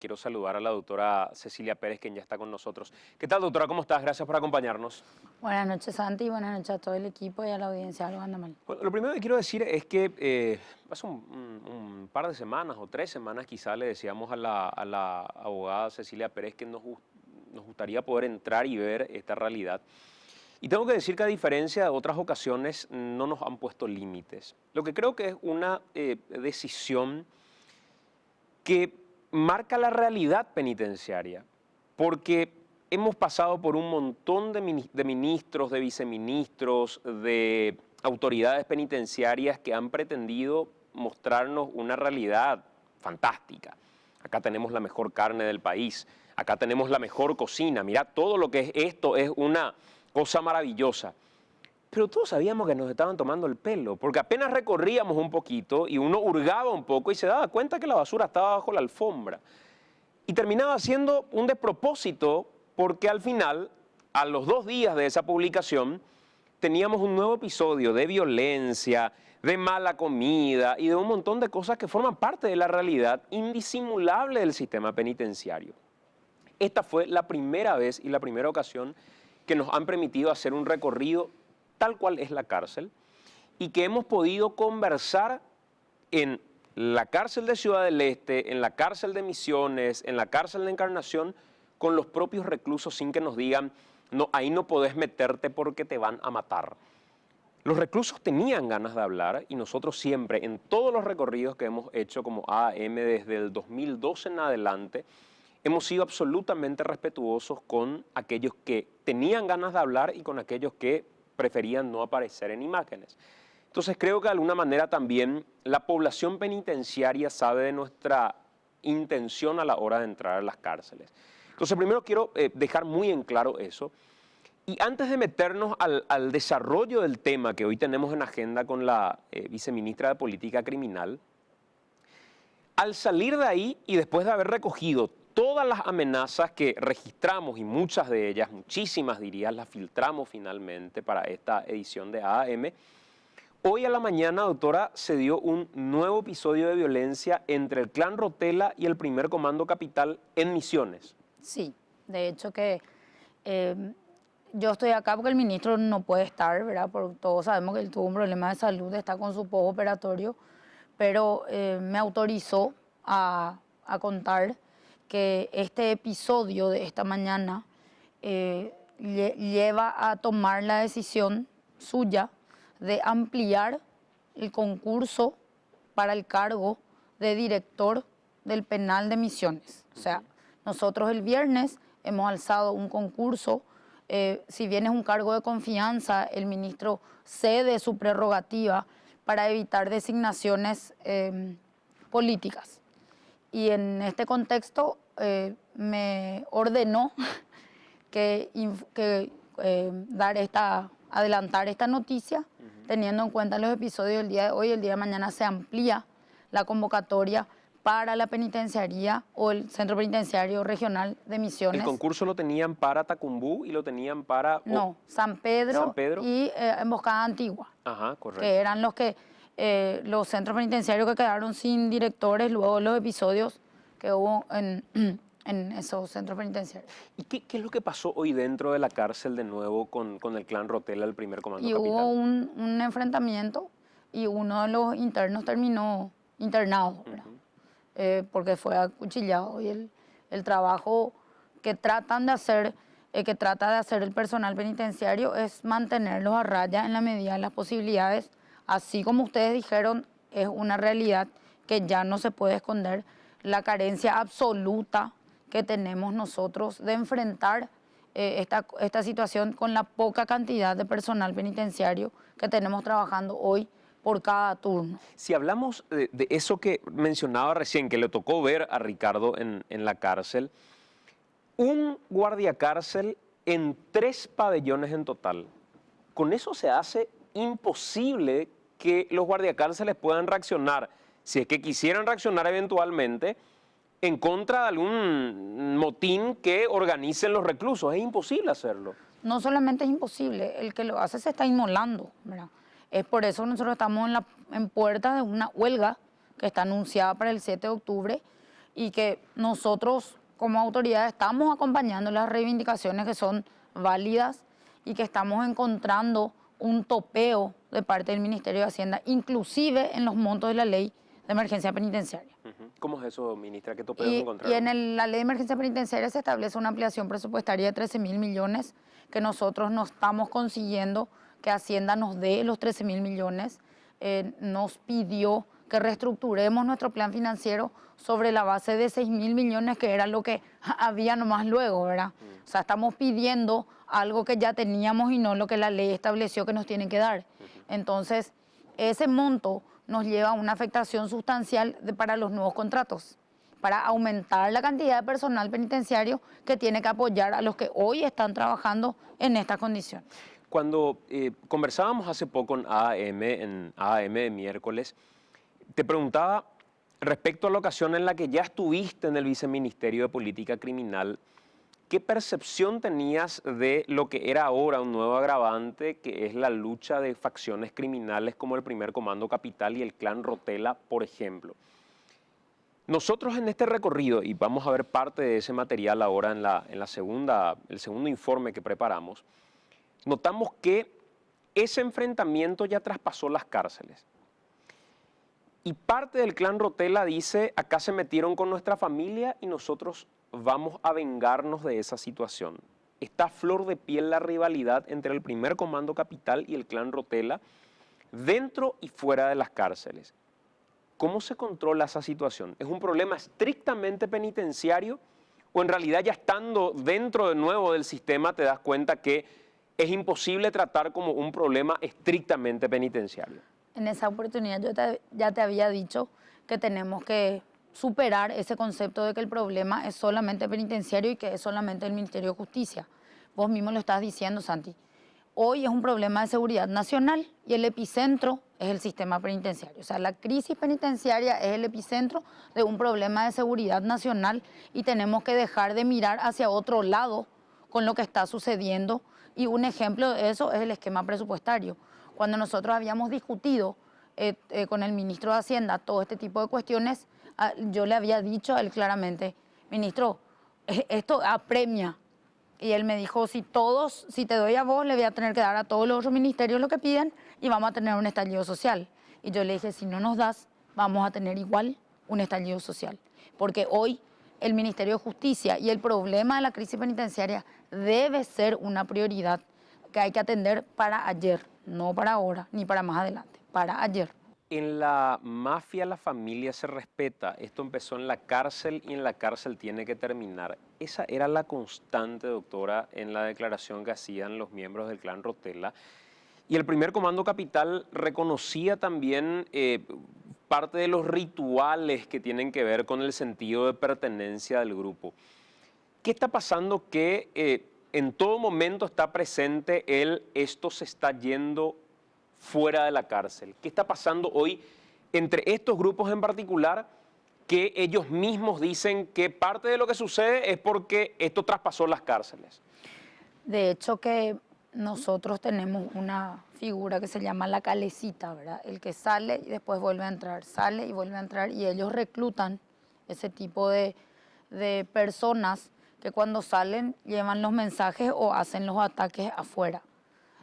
Quiero saludar a la doctora Cecilia Pérez, quien ya está con nosotros. ¿Qué tal, doctora? ¿Cómo estás? Gracias por acompañarnos. Buenas noches, Santi, y buenas noches a todo el equipo y a la audiencia de Algo Anda Mal. Bueno, lo primero que quiero decir es que hace un par de semanas o 3 semanas quizá le decíamos a la abogada Cecilia Pérez que nos gustaría poder entrar y ver esta realidad. Y tengo que decir que a diferencia de otras ocasiones no nos han puesto límites. Lo que creo que es una decisión que marca la realidad penitenciaria, porque hemos pasado por un montón de ministros, de viceministros, de autoridades penitenciarias que han pretendido mostrarnos una realidad fantástica. Acá tenemos la mejor carne del país, acá tenemos la mejor cocina, mira, todo lo que es esto es una cosa maravillosa. Pero todos sabíamos que nos estaban tomando el pelo, porque apenas recorríamos un poquito y uno hurgaba un poco y se daba cuenta que la basura estaba bajo la alfombra. Y terminaba siendo un despropósito porque al final, a los 2 días de esa publicación, teníamos un nuevo episodio de violencia, de mala comida y de un montón de cosas que forman parte de la realidad indisimulable del sistema penitenciario. Esta fue la primera vez y la primera ocasión que nos han permitido hacer un recorrido tal cual es la cárcel y que hemos podido conversar en la cárcel de Ciudad del Este, en la cárcel de Misiones, en la cárcel de Encarnación, con los propios reclusos sin que nos digan, no, ahí no podés meterte porque te van a matar. Los reclusos tenían ganas de hablar y nosotros siempre, en todos los recorridos que hemos hecho como AAM desde el 2012 en adelante, hemos sido absolutamente respetuosos con aquellos que tenían ganas de hablar y con aquellos que preferían no aparecer en imágenes. Entonces creo que de alguna manera también la población penitenciaria sabe de nuestra intención a la hora de entrar a las cárceles. Entonces primero quiero dejar muy en claro eso. Y antes de meternos al desarrollo del tema que hoy tenemos en agenda con la viceministra de Política Criminal, al salir de ahí y después de haber recogido todas las amenazas que registramos y muchas de ellas, muchísimas diría, las filtramos finalmente para esta edición de AAM, hoy a la mañana, doctora, se dio un nuevo episodio de violencia entre el clan Rotela y el primer comando capital en Misiones. Sí, de hecho que yo estoy acá porque el ministro no puede estar, ¿verdad? Porque todos sabemos que él tuvo un problema de salud, está con su postoperatorio, pero me autorizó a contar que este episodio de esta mañana lleva a tomar la decisión suya de ampliar el concurso para el cargo de director del penal de Misiones. O sea, nosotros el viernes hemos alzado un concurso, si bien es un cargo de confianza, el ministro cede su prerrogativa para evitar designaciones políticas. Y en este contexto me ordenó adelantar esta noticia, teniendo en cuenta los episodios del día de hoy. El día de mañana se amplía la convocatoria para la penitenciaría o el Centro Penitenciario Regional de Misiones. ¿El concurso lo tenían para Tacumbú y lo tenían para...? No, San Pedro y Emboscada Antigua. Ajá, correcto. Que eran los centros penitenciarios que quedaron sin directores luego de los episodios que hubo en esos centros penitenciarios. ¿Y qué es lo que pasó hoy dentro de la cárcel de nuevo con el clan Rotela, el primer comando capital? Hubo un enfrentamiento y uno de los internos terminó internado, porque fue acuchillado. Y el trabajo que trata de hacer el personal penitenciario es mantenerlos a raya en la medida de las posibilidades. Así como ustedes dijeron, es una realidad que ya no se puede esconder, la carencia absoluta que tenemos nosotros de enfrentar esta situación con la poca cantidad de personal penitenciario que tenemos trabajando hoy por cada turno. Si hablamos de eso que mencionaba recién, que le tocó ver a Ricardo en la cárcel, un guardiacárcel en 3 pabellones en total, con eso se hace imposible que los guardiacárceles puedan reaccionar, si es que quisieran reaccionar eventualmente, en contra de algún motín que organicen los reclusos. Es imposible hacerlo. No solamente es imposible, el que lo hace se está inmolando, ¿verdad? Es por eso que nosotros estamos en puertas de una huelga que está anunciada para el 7 de octubre y que nosotros como autoridad estamos acompañando las reivindicaciones que son válidas y que estamos encontrando un topeo de parte del Ministerio de Hacienda, inclusive en los montos de la ley de emergencia penitenciaria. ¿Cómo es eso, ministra? ¿Qué topeos Y encontraron? en la ley de emergencia penitenciaria se establece una ampliación presupuestaria de 13.000 millones que nosotros no estamos consiguiendo que Hacienda nos dé los 13.000 millones. Nos pidió que reestructuremos nuestro plan financiero sobre la base de 6.000 millones, que era lo que había nomás luego, ¿verdad? O sea, estamos pidiendo algo que ya teníamos y no lo que la ley estableció que nos tienen que dar. Entonces, ese monto nos lleva a una afectación sustancial para los nuevos contratos, para aumentar la cantidad de personal penitenciario que tiene que apoyar a los que hoy están trabajando en estas condiciones. Cuando conversábamos hace poco en AAM de miércoles, te preguntaba respecto a la ocasión en la que ya estuviste en el Viceministerio de Política Criminal, ¿qué percepción tenías de lo que era ahora un nuevo agravante, que es la lucha de facciones criminales como el Primer Comando Capital y el Clan Rotela, por ejemplo? Nosotros en este recorrido, y vamos a ver parte de ese material ahora en el segundo informe que preparamos, notamos que ese enfrentamiento ya traspasó las cárceles. Y parte del Clan Rotela dice, acá se metieron con nuestra familia y nosotros vamos a vengarnos de esa situación. Está a flor de piel la rivalidad entre el Primer Comando Capital y el Clan Rotela, dentro y fuera de las cárceles. ¿Cómo se controla esa situación? ¿Es un problema estrictamente penitenciario o en realidad ya estando dentro de nuevo del sistema te das cuenta que es imposible tratar como un problema estrictamente penitenciario? En esa oportunidad ya te había dicho que tenemos que superar ese concepto de que el problema es solamente penitenciario y que es solamente el Ministerio de Justicia. Vos mismo lo estás diciendo, Santi. Hoy es un problema de seguridad nacional y el epicentro es el sistema penitenciario. O sea, la crisis penitenciaria es el epicentro de un problema de seguridad nacional y tenemos que dejar de mirar hacia otro lado con lo que está sucediendo. Y un ejemplo de eso es el esquema presupuestario. Cuando nosotros habíamos discutido con el ministro de Hacienda todo este tipo de cuestiones, yo le había dicho a él claramente, ministro, esto apremia. Y él me dijo, si te doy a vos, le voy a tener que dar a todos los otros ministerios lo que piden y vamos a tener un estallido social. Y yo le dije, si no nos das, vamos a tener igual un estallido social. Porque hoy el Ministerio de Justicia y el problema de la crisis penitenciaria debe ser una prioridad que hay que atender para ayer, no para ahora ni para más adelante, para ayer. En la mafia la familia se respeta. Esto empezó en la cárcel y en la cárcel tiene que terminar. Esa era la constante, doctora, en la declaración que hacían los miembros del Clan Rotela. Y el Primer Comando Capital reconocía también parte de los rituales que tienen que ver con el sentido de pertenencia del grupo. ¿Qué está pasando que en todo momento está presente esto se está yendo fuera de la cárcel? ¿Qué está pasando hoy entre estos grupos en particular que ellos mismos dicen que parte de lo que sucede es porque esto traspasó las cárceles? De hecho que nosotros tenemos una figura que se llama la calecita, ¿verdad? El que sale y después vuelve a entrar, sale y vuelve a entrar, y ellos reclutan ese tipo de personas que cuando salen llevan los mensajes o hacen los ataques afuera.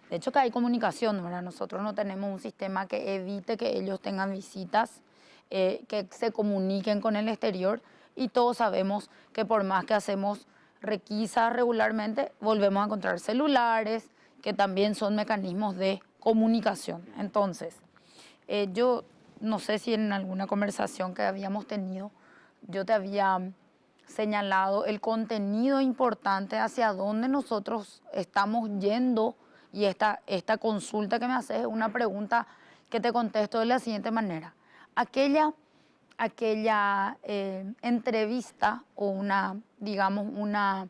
De hecho que hay comunicación, ¿verdad? Nosotros no tenemos un sistema que evite que ellos tengan visitas, que se comuniquen con el exterior, y todos sabemos que por más que hacemos requisas regularmente, volvemos a encontrar celulares, que también son mecanismos de comunicación. Entonces, yo no sé si en alguna conversación que habíamos tenido, yo te había señalado el contenido importante hacia dónde nosotros estamos yendo, y esta consulta que me haces es una pregunta que te contesto de la siguiente manera. Aquella entrevista o una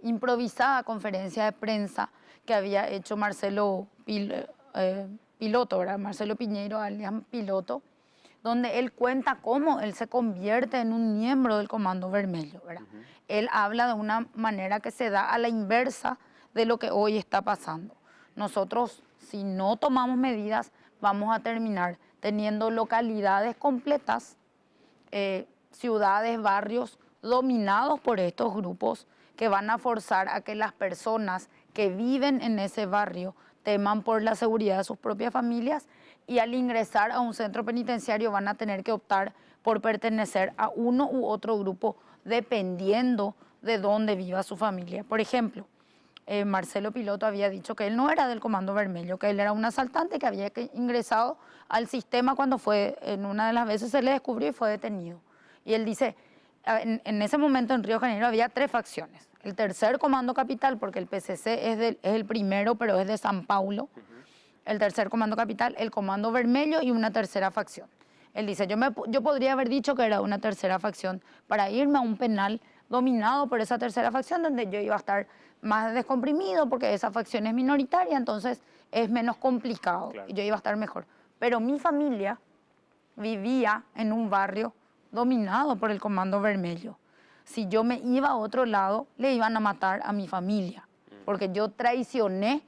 improvisada conferencia de prensa que había hecho Marcelo Piloto, ¿verdad? Marcelo Piñeiro, alias Piloto, donde él cuenta cómo él se convierte en un miembro del Comando Vermelho, ¿verdad? Él habla de una manera que se da a la inversa de lo que hoy está pasando. Nosotros, si no tomamos medidas, vamos a terminar teniendo localidades completas ciudades, barrios dominados por estos grupos que van a forzar a que las personas que viven en ese barrio teman por la seguridad de sus propias familias y al ingresar a un centro penitenciario van a tener que optar por pertenecer a uno u otro grupo dependiendo de dónde viva su familia. Por ejemplo, Marcelo Piloto había dicho que él no era del Comando Vermelho, que él era un asaltante que había ingresado al sistema cuando fue, en una de las veces se le descubrió y fue detenido. Y él dice, en ese momento en Río de Janeiro había 3 facciones. El tercer Comando Capital, porque el PCC es el primero, pero es de San Paulo. El tercer Comando Capital, el Comando Vermelho y una tercera facción. Él dice, yo podría haber dicho que era una tercera facción para irme a un penal dominado por esa tercera facción donde yo iba a estar más descomprimido porque esa facción es minoritaria, entonces es menos complicado y yo iba a estar mejor. Pero mi familia vivía en un barrio dominado por el Comando Vermelho. Si yo me iba a otro lado, le iban a matar a mi familia, porque yo traicioné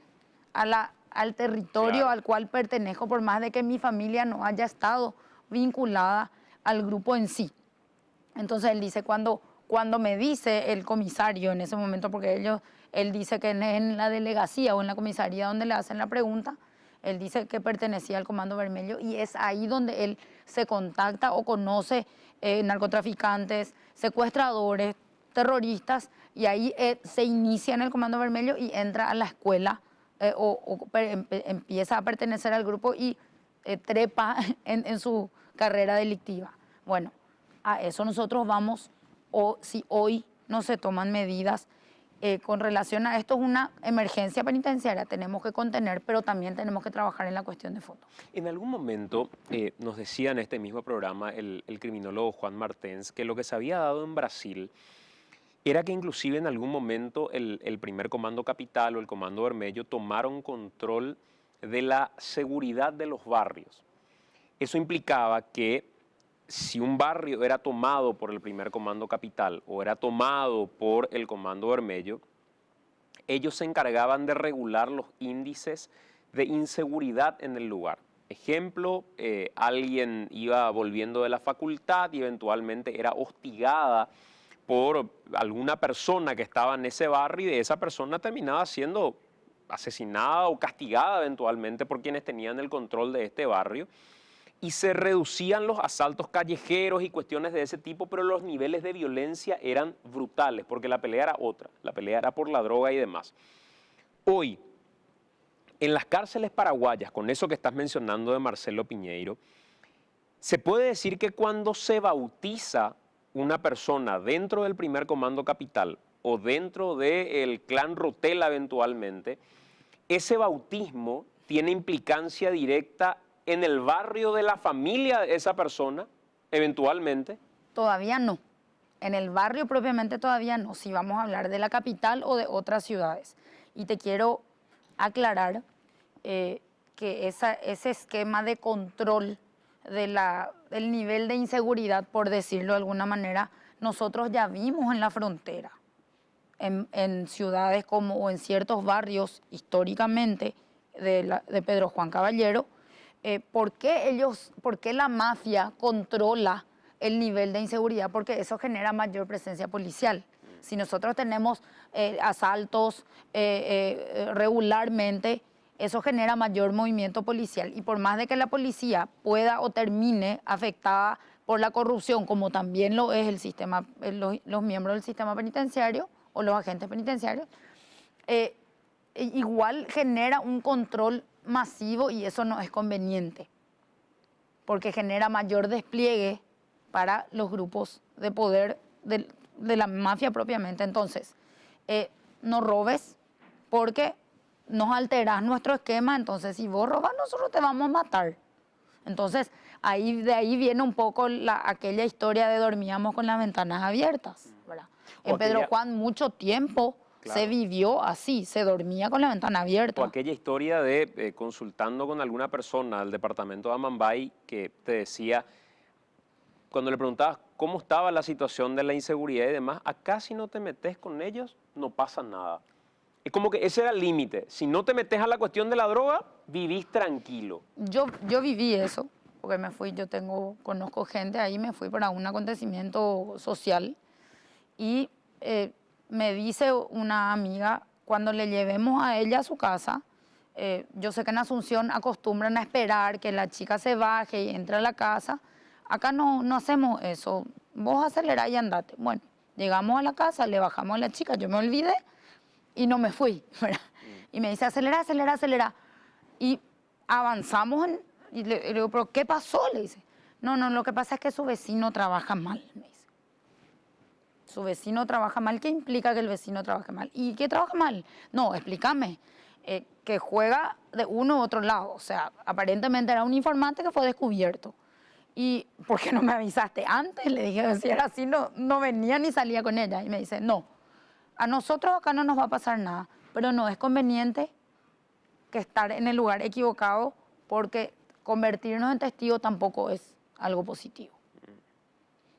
al territorio al cual pertenezco, por más de que mi familia no haya estado vinculada al grupo en sí. Entonces él dice, cuando me dice el comisario en ese momento, porque él dice que en la delegación o en la comisaría donde le hacen la pregunta, él dice que pertenecía al Comando Vermelho y es ahí donde él se contacta o conoce narcotraficantes, secuestradores, terroristas, y ahí se inicia en el Comando Vermelho y entra a la escuela empieza a pertenecer al grupo y trepa en su carrera delictiva. Bueno, a eso nosotros vamos, o si hoy no se toman medidas con relación a esto, es una emergencia penitenciaria, tenemos que contener, pero también tenemos que trabajar en la cuestión de fondo. En algún momento nos decía en este mismo programa el criminólogo Juan Martens que lo que se había dado en Brasil era que inclusive en algún momento el primer Comando Capital o el Comando Vermelho tomaron control de la seguridad de los barrios. Eso implicaba que si un barrio era tomado por el primer Comando Capital o era tomado por el Comando Vermelho, ellos se encargaban de regular los índices de inseguridad en el lugar. Ejemplo, alguien iba volviendo de la facultad y eventualmente era hostigada por alguna persona que estaba en ese barrio y esa persona terminaba siendo asesinada o castigada eventualmente por quienes tenían el control de este barrio. Y se reducían los asaltos callejeros y cuestiones de ese tipo, pero los niveles de violencia eran brutales, porque la pelea era otra, la pelea era por la droga y demás. Hoy, en las cárceles paraguayas, con eso que estás mencionando de Marcelo Piñeiro, se puede decir que cuando se bautiza una persona dentro del primer Comando Capital o dentro del clan Rotela eventualmente, ese bautismo tiene implicancia directa en el barrio de la familia de esa persona, eventualmente. Todavía no. En el barrio propiamente todavía no, si vamos a hablar de la capital o de otras ciudades. Y te quiero aclarar que ese esquema de control del nivel de inseguridad, por decirlo de alguna manera, nosotros ya vimos en la frontera, en ciudades como, o en ciertos barrios históricamente de Pedro Juan Caballero. ¿Por qué la mafia controla el nivel de inseguridad? Porque eso genera mayor presencia policial. Si nosotros tenemos asaltos regularmente, eso genera mayor movimiento policial. Y por más de que la policía pueda o termine afectada por la corrupción, como también lo es el sistema, los miembros del sistema penitenciario o los agentes penitenciarios, igual genera un control masivo y eso no es conveniente, porque genera mayor despliegue para los grupos de poder de la mafia propiamente. Entonces, no robes porque nos alteras nuestro esquema, entonces si vos robas nosotros te vamos a matar. Entonces, de ahí viene un poco aquella historia de dormíamos con las ventanas abiertas, ¿verdad? En Pedro Juan mucho tiempo se vivió así, se dormía con la ventana abierta. O aquella historia de consultando con alguna persona del departamento de Amambay que te decía, cuando le preguntabas cómo estaba la situación de la inseguridad y demás, acá si no te metes con ellos no pasa nada. Es como que ese era el límite. Si no te metes a la cuestión de la droga, vivís tranquilo. Yo viví eso. porque me fui, conozco gente ahí, me fui para un acontecimiento social y me dice una amiga, cuando le llevemos a ella a su casa, yo sé que en Asunción acostumbran a esperar que la chica se baje y entre a la casa. Acá no hacemos eso. Vos acelerá y andate. Bueno, llegamos a la casa, le bajamos a la chica, yo me olvidé y no me fui, ¿verdad? Y me dice, acelera, acelera, acelera. Y avanzamos y le digo, ¿pero qué pasó? Le dice, no, lo que pasa es que su vecino trabaja mal, me dice. Su vecino trabaja mal, ¿qué implica que el vecino trabaje mal? ¿Y qué trabaja mal? No, explícame. Que juega de uno u otro lado. O sea, aparentemente era un informante que fue descubierto. ¿Y por qué no me avisaste antes? Le dije, si era así, no venía ni salía con ella. Y me dice, no, a nosotros acá no nos va a pasar nada, pero no es conveniente que estar en el lugar equivocado porque convertirnos en testigos tampoco es algo positivo.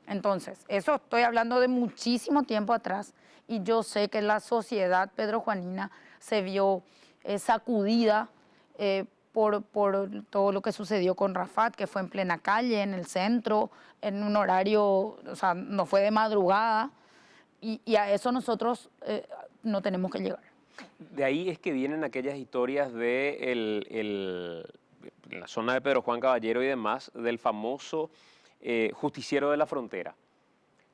Entonces, eso estoy hablando de muchísimo tiempo atrás y yo sé que la sociedad pedrojuanina se vio sacudida por todo lo que sucedió con Rafat, que fue en plena calle, en el centro, en un horario, o sea, no fue de madrugada y a eso nosotros no tenemos que llegar. De ahí es que vienen aquellas historias de en la zona de Pedro Juan Caballero y demás, del famoso justiciero de la frontera.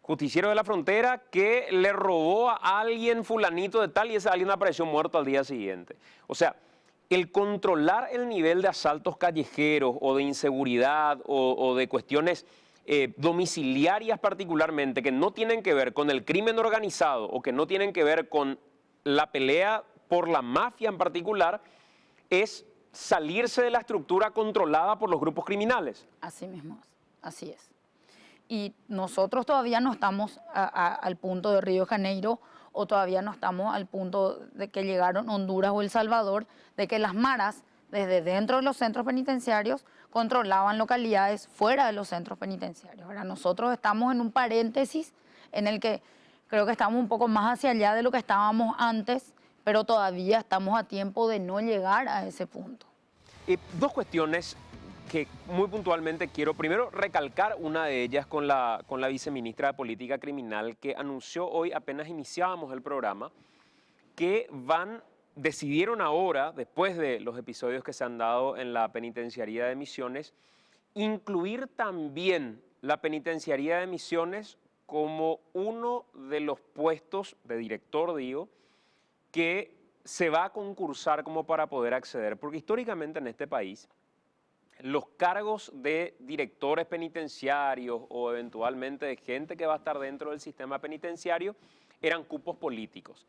Justiciero de la frontera que le robó a alguien fulanito de tal y ese alguien apareció muerto al día siguiente. O sea, el controlar el nivel de asaltos callejeros o de inseguridad o de cuestiones domiciliarias particularmente que no tienen que ver con el crimen organizado o que no tienen que ver con la pelea por la mafia en particular, es salirse de la estructura controlada por los grupos criminales. Así mismo, así es. Y nosotros todavía no estamos al punto de Río de Janeiro o todavía no estamos al punto de que llegaron Honduras o El Salvador, de que las maras desde dentro de los centros penitenciarios controlaban localidades fuera de los centros penitenciarios. Ahora nosotros estamos en un paréntesis en el que creo que estamos un poco más hacia allá de lo que estábamos antes, pero todavía estamos a tiempo de no llegar a ese punto. Dos cuestiones que muy puntualmente quiero primero recalcar, una de ellas con la viceministra de Política Criminal, que anunció hoy, apenas iniciábamos el programa, que decidieron ahora, después de los episodios que se han dado en la penitenciaría de Misiones, incluir también la penitenciaría de Misiones como uno de los puestos de director, digo, que se va a concursar como para poder acceder, porque históricamente en este país los cargos de directores penitenciarios o eventualmente de gente que va a estar dentro del sistema penitenciario eran cupos políticos.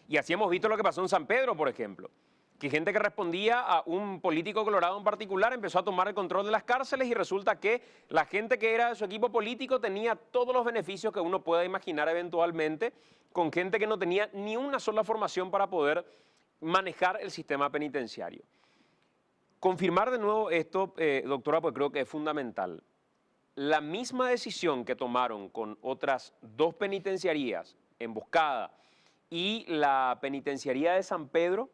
Y así hemos visto lo que pasó en San Pedro, por ejemplo, que gente que respondía a un político colorado en particular empezó a tomar el control de las cárceles y resulta que la gente que era de su equipo político tenía todos los beneficios que uno pueda imaginar eventualmente con gente que no tenía ni una sola formación para poder manejar el sistema penitenciario. Confirmar de nuevo esto, doctora, pues creo que es fundamental. La misma decisión que tomaron con otras dos penitenciarías, Emboscada y la penitenciaría de San Pedro.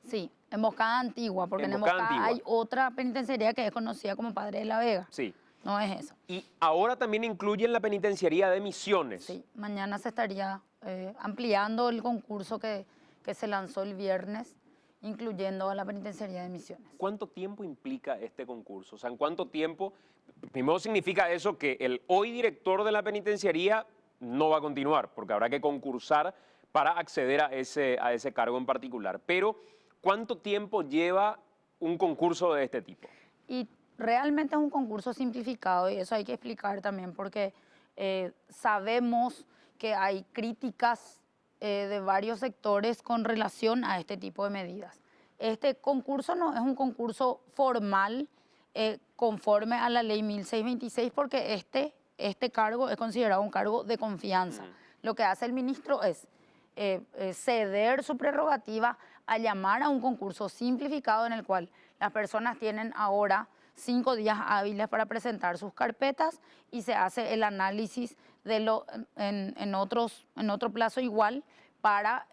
Sí, Emboscada Antigua, porque en Emboscada hay otra penitenciaría que es conocida como Padre de la Vega. Sí. No es eso. Y ahora también incluyen la penitenciaría de Misiones. Sí, mañana se estaría ampliando el concurso que se lanzó el viernes, incluyendo a la penitenciaría de Misiones. ¿Cuánto tiempo implica este concurso? O sea, ¿en cuánto tiempo? Primero significa eso que el hoy director de la penitenciaría no va a continuar, porque habrá que concursar para acceder a ese cargo en particular. Pero, ¿cuánto tiempo lleva un concurso de este tipo? Y realmente es un concurso simplificado y eso hay que explicar también porque sabemos que hay críticas de varios sectores con relación a este tipo de medidas. Este concurso no es un concurso formal conforme a la ley 1626 porque este cargo es considerado un cargo de confianza. Lo que hace el ministro es ceder su prerrogativa a llamar a un concurso simplificado en el cual las personas tienen ahora 5 días hábiles para presentar sus carpetas y se hace el análisis en otro plazo igual para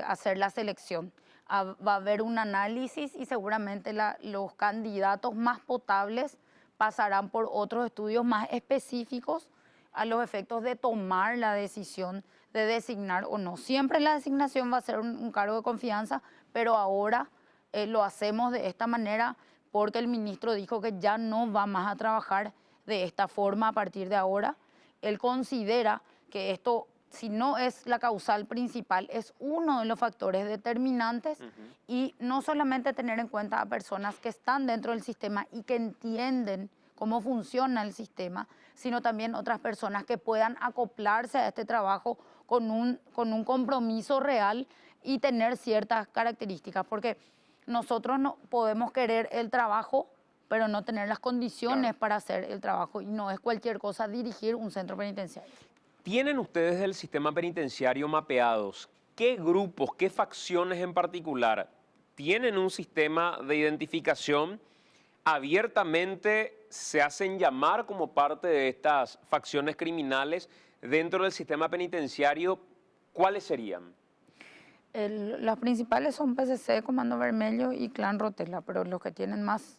hacer la selección. Va a haber un análisis y seguramente los candidatos más potables pasarán por otros estudios más específicos a los efectos de tomar la decisión de designar o no. Siempre la designación va a ser un cargo de confianza, pero ahora lo hacemos de esta manera porque el ministro dijo que ya no va más a trabajar de esta forma a partir de ahora. Él considera que esto, si no es la causal principal, es uno de los factores determinantes y no solamente tener en cuenta a personas que están dentro del sistema y que entienden cómo funciona el sistema, sino también otras personas que puedan acoplarse a este trabajo con un compromiso real y tener ciertas características, porque nosotros no podemos querer el trabajo, pero no tener las condiciones para hacer el trabajo, y no es cualquier cosa dirigir un centro penitenciario. ¿Tienen ustedes del sistema penitenciario mapeados qué grupos, qué facciones en particular tienen un sistema de identificación? Abiertamente se hacen llamar como parte de estas facciones criminales dentro del sistema penitenciario. ¿Cuáles serían? Las principales son PCC, Comando Vermelho y Clan Rotella, pero los que tienen más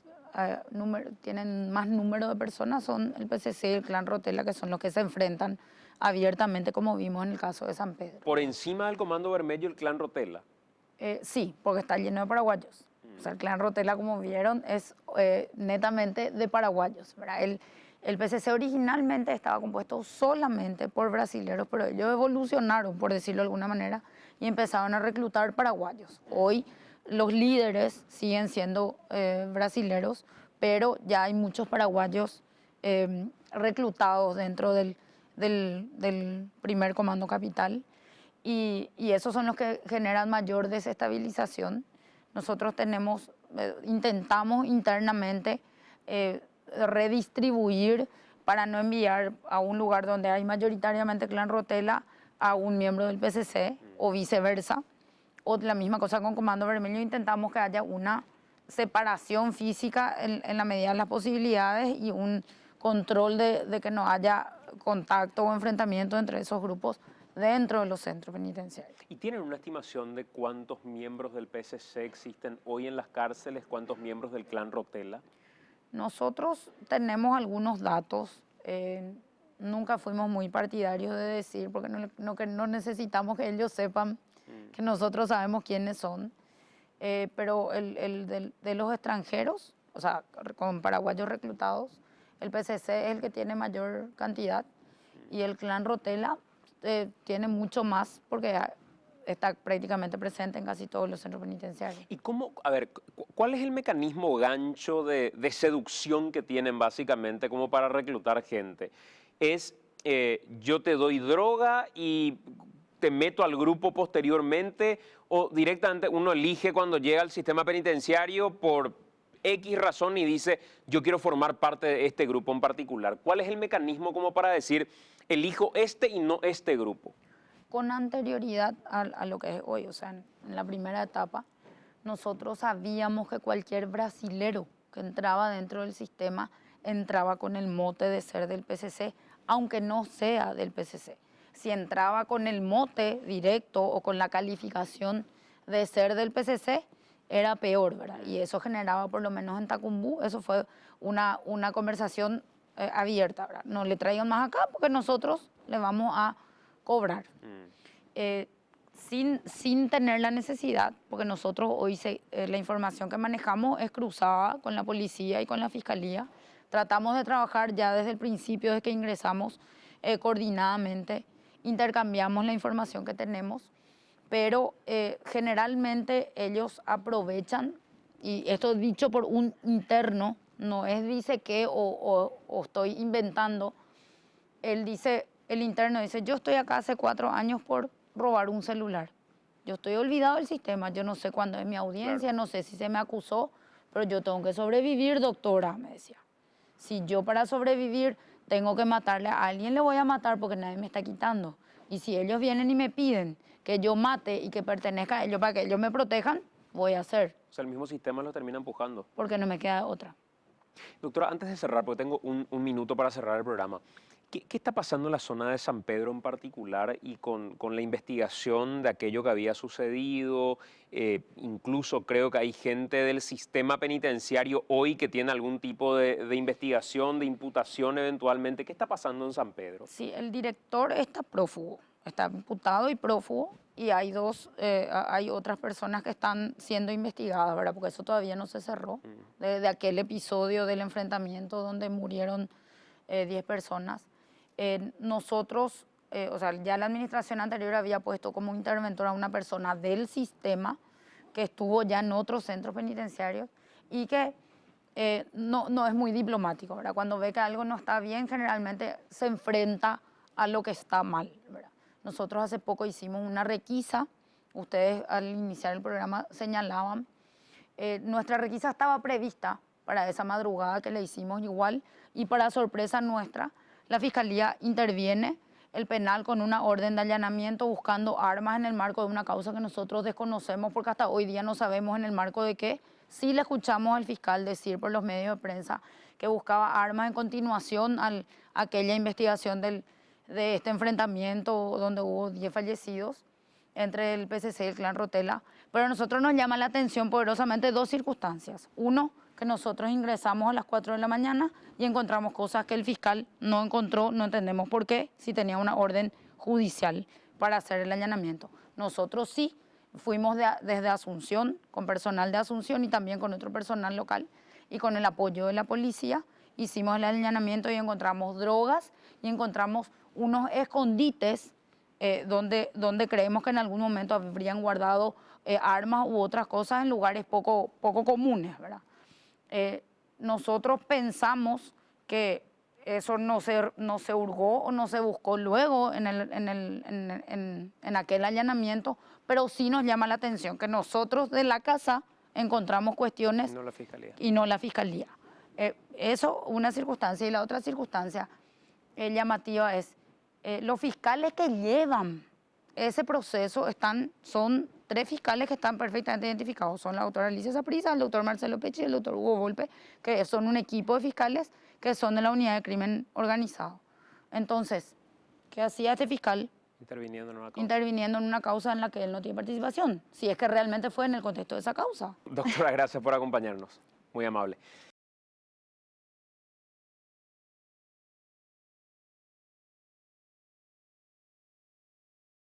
número de personas son el PCC y el Clan Rotella, que son los que se enfrentan abiertamente, como vimos en el caso de San Pedro. ¿Por encima del Comando Vermelho el Clan Rotella? Sí, porque está lleno de paraguayos. O sea, el Clan Rotella, como vieron, es netamente de paraguayos, ¿verdad? El PCC originalmente estaba compuesto solamente por brasileños, pero ellos evolucionaron, por decirlo de alguna manera, y empezaron a reclutar paraguayos. Hoy los líderes siguen siendo brasileños, pero ya hay muchos paraguayos reclutados dentro del primer comando capital, y esos son los que generan mayor desestabilización. Nosotros intentamos internamente redistribuir para no enviar a un lugar donde hay mayoritariamente Clan Rotella a un miembro del PCC o viceversa. O la misma cosa con Comando Vermelho, intentamos que haya una separación física en la medida de las posibilidades y un control de que no haya contacto o enfrentamiento entre esos grupos dentro de los centros penitenciarios. ¿Y tienen una estimación de cuántos miembros del PCC existen hoy en las cárceles, cuántos miembros del Clan Rotella? Nosotros tenemos algunos datos, nunca fuimos muy partidarios de decir, porque no necesitamos que ellos sepan que nosotros sabemos quiénes son, pero de los extranjeros, o sea, con paraguayos reclutados, el PCC es el que tiene mayor cantidad y el Clan Rotella tiene mucho más porque está prácticamente presente en casi todos los centros penitenciarios. ¿Y cómo, a ver, cuál es el mecanismo gancho de seducción que tienen básicamente como para reclutar gente? ¿Es yo te doy droga y te meto al grupo posteriormente, o directamente uno elige cuando llega al sistema penitenciario por X razón y dice yo quiero formar parte de este grupo en particular? ¿Cuál es el mecanismo como para decir elijo este y no este grupo? Con anterioridad a lo que es hoy, o sea, en la primera etapa, nosotros sabíamos que cualquier brasilero que entraba dentro del sistema entraba con el mote de ser del PCC, aunque no sea del PCC. Si entraba con el mote directo o con la calificación de ser del PCC, era peor, ¿verdad? Y eso generaba, por lo menos en Tacumbú, eso fue una conversación abierta, ¿verdad? No le traigan más acá porque nosotros le vamos a cobrar. Sin tener la necesidad, porque nosotros hoy la información que manejamos es cruzada con la policía y con la fiscalía. Tratamos de trabajar ya desde el principio, desde que ingresamos coordinadamente, intercambiamos la información que tenemos, pero generalmente ellos aprovechan, y esto dicho por un interno, no es dice que o estoy inventando, el interno dice, yo estoy acá hace 4 años por robar un celular. Yo estoy olvidado del sistema, yo no sé cuándo es mi audiencia, no sé si se me acusó, pero yo tengo que sobrevivir, doctora, me decía. Si yo para sobrevivir tengo que matarle a alguien, le voy a matar porque nadie me está quitando. Y si ellos vienen y me piden que yo mate y que pertenezca a ellos para que ellos me protejan, voy a hacer. O sea, el mismo sistema lo termina empujando. Porque no me queda otra. Doctora, antes de cerrar, porque tengo un minuto para cerrar el programa, ¿Qué está pasando en la zona de San Pedro en particular y con la investigación de aquello que había sucedido? Incluso creo que hay gente del sistema penitenciario hoy que tiene algún tipo de investigación, de imputación eventualmente. ¿Qué está pasando en San Pedro? Sí, el director está prófugo, está imputado y prófugo, y hay hay otras personas que están siendo investigadas, ¿verdad? Porque eso todavía no se cerró, de aquel episodio del enfrentamiento donde murieron 10 personas. Nosotros, o sea, ya la administración anterior había puesto como interventor a una persona del sistema que estuvo ya en otros centros penitenciarios y que no es muy diplomático, ¿verdad? Cuando ve que algo no está bien, generalmente se enfrenta a lo que está mal, ¿verdad? Nosotros hace poco hicimos una requisa, ustedes al iniciar el programa señalaban, nuestra requisa estaba prevista para esa madrugada que le hicimos igual, y para sorpresa nuestra, la Fiscalía interviene el penal con una orden de allanamiento buscando armas en el marco de una causa que nosotros desconocemos, porque hasta hoy día no sabemos en el marco de qué. Sí le escuchamos al fiscal decir por los medios de prensa que buscaba armas en continuación a aquella investigación de este enfrentamiento donde hubo 10 fallecidos entre el PCC y el Clan Rotela. Pero a nosotros nos llama la atención poderosamente dos circunstancias. Uno, que nosotros ingresamos a las 4 de la mañana y encontramos cosas que el fiscal no encontró, no entendemos por qué, si tenía una orden judicial para hacer el allanamiento. Nosotros sí fuimos desde Asunción, con personal de Asunción y también con otro personal local, y con el apoyo de la policía hicimos el allanamiento y encontramos drogas y encontramos unos escondites donde creemos que en algún momento habrían guardado armas u otras cosas en lugares poco comunes, ¿verdad? Nosotros pensamos que eso no se hurgó o no se buscó luego en aquel allanamiento, pero sí nos llama la atención que nosotros de la casa encontramos cuestiones Y no la fiscalía. y no la Fiscalía. Eso, una circunstancia. Y la otra circunstancia llamativa es los fiscales que llevan ese proceso son 3 fiscales que están perfectamente identificados. Son la doctora Alicia Saprissa, el doctor Marcelo Pecci y el doctor Hugo Volpe, que son un equipo de fiscales que son de la Unidad de Crimen Organizado. Entonces, ¿qué hacía este fiscal? Interviniendo en una causa en la que él no tiene participación, si es que realmente fue en el contexto de esa causa. Doctora, gracias por acompañarnos. Muy amable.